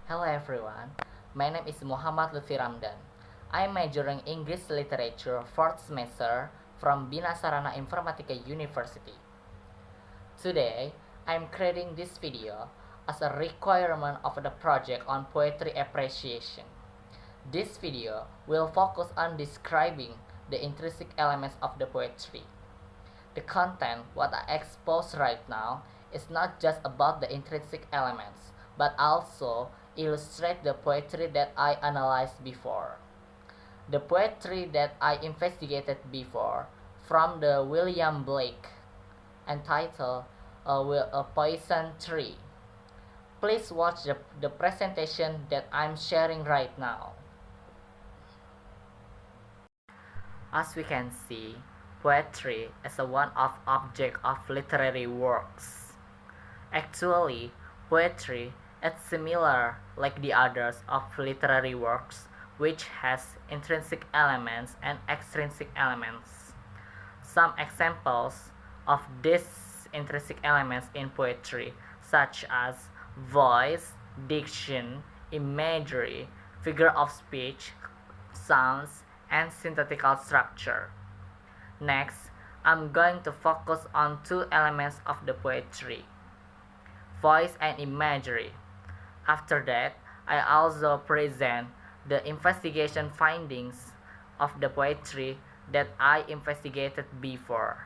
Hello everyone, my name is Muhammad Lutfi Ramdan. I am majoring English Literature 4th semester from Bina Sarana Informatika University. Today, I am creating this video as a requirement of the project on poetry appreciation. This video will focus on describing the intrinsic elements of the poetry. The content what I expose right now is not just about the intrinsic elements, but also illustrate the poetry that I analyzed before. The poetry that I investigated before from the William Blake entitled A Poison Tree. Please watch the presentation that I'm sharing right now. As we can see, poetry is a one-off object of literary works. Actually, poetry is similar like the others of literary works, which has intrinsic elements and extrinsic elements. Some examples of these intrinsic elements in poetry, such as voice, diction, imagery, figure of speech, sounds, and synthetical structure. Next, I'm going to focus on two elements of the poetry, voice and imagery. After that, I also present the investigation findings of the poetry that I investigated before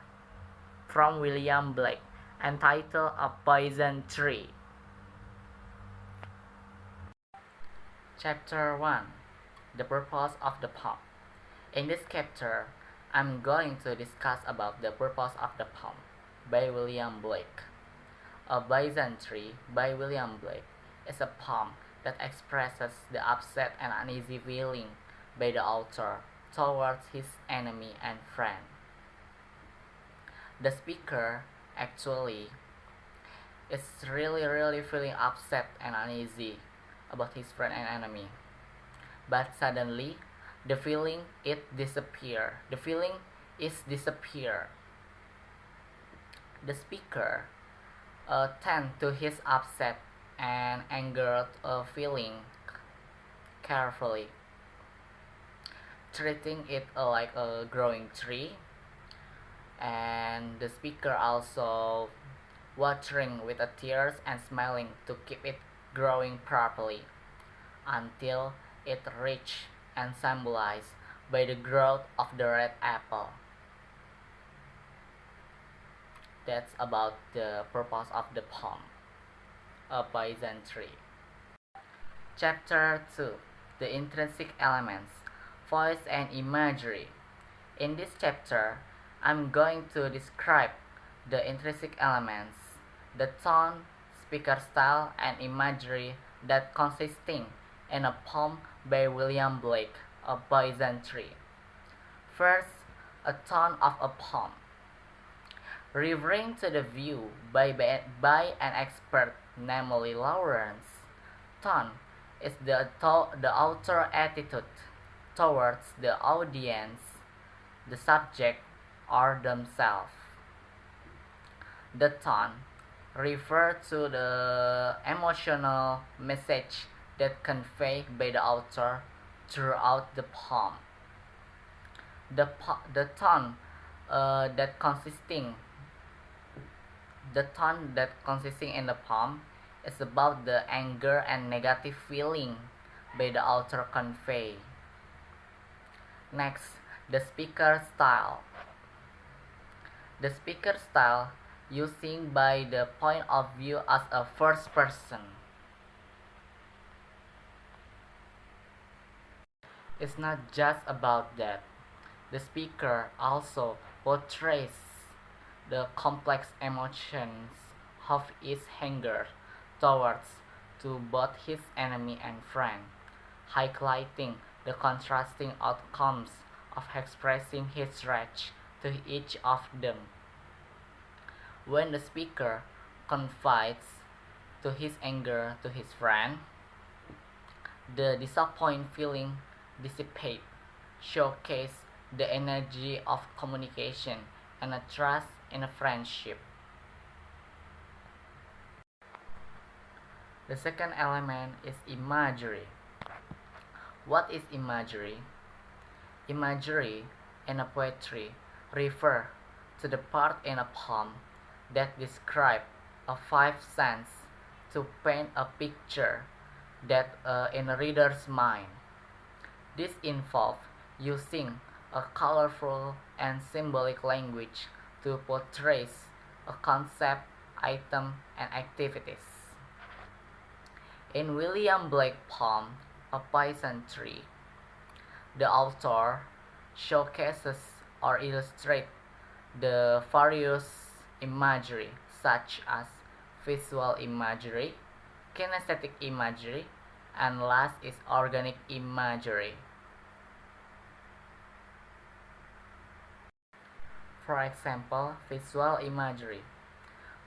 from William Blake, entitled A Poison Tree. Chapter 1. The purpose of the poem. In this chapter, I'm going to discuss about the purpose of the poem by William Blake. A Poison Tree by William Blake is a poem that expresses the upset and uneasy feeling by the author towards his enemy and friend. The speaker actually is really feeling upset and uneasy about his friend and enemy. But suddenly, the feeling is disappear. The speaker tend to his upset and angered feeling carefully, treating it like a growing tree, and the speaker also watering with the tears and smiling to keep it growing properly until it reached and symbolized by the growth of the red apple. That's about the purpose of the poem, A Poison Tree. Chapter 2. The intrinsic elements, voice and imagery. In this chapter, I'm going to describe the intrinsic elements, the tone, speaker style, and imagery that consisting in a poem by William Blake, A Poison Tree. First, a tone of a poem. Referring to the view by an expert, namely Lawrence, tone is the author attitude towards the audience, the subject, or themselves. The tone refers to the emotional message that conveyed by the author throughout the poem. The tone that consisting in the poem is about the anger and negative feeling by the author convey. Next, the speaker style. The speaker style using by the point of view as a first person. It's not just about that. The speaker also portrays the complex emotions of his anger towards to both his enemy and friend, highlighting the contrasting outcomes of expressing his rage to each of them. When the speaker confides to his anger to his friend, the disappointed feeling dissipate, showcase the energy of communication and a trust in a friendship. The second element is imagery. What is imagery? Imagery in a poetry refer to the part in a poem that describe a five sense to paint a picture that in a reader's mind. This involves using a colorful and symbolic language to portray a concept, item, and activities. In William Blake's poem, A Poison Tree, the author showcases or illustrates the various imagery such as visual imagery, kinesthetic imagery, and last is organic imagery. For example, visual imagery.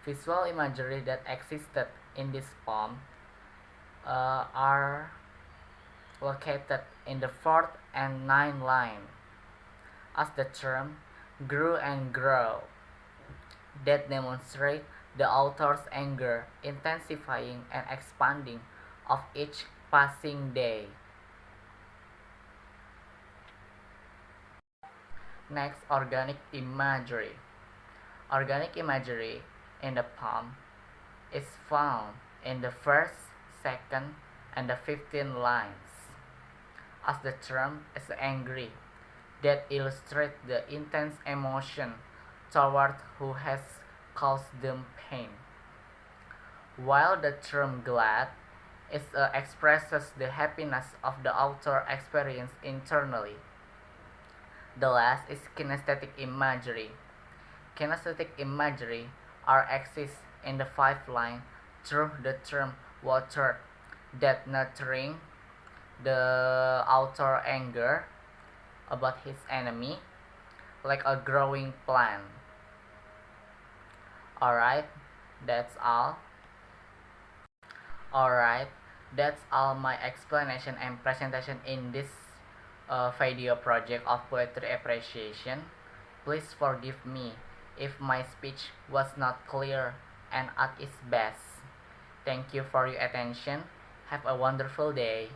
Visual imagery that existed in this poem are located in the fourth and ninth line as the term grew and grow that demonstrate the author's anger intensifying and expanding of each passing day. Next, organic imagery. Organic imagery in the poem is found in the first, second, and the 15th lines, as the term is angry, that illustrates the intense emotion toward who has caused them pain, while the term glad expresses the happiness of the author experience internally. The last is kinesthetic imagery. Kinesthetic imagery are exist in the five line through the term water that nurturing the author anger about his enemy like a growing plant. Alright, that's all. Alright, that's all my explanation and presentation in this video project of poetry appreciation. Please forgive me if my speech was not clear and at its best. Thank you for your attention. Have a wonderful day.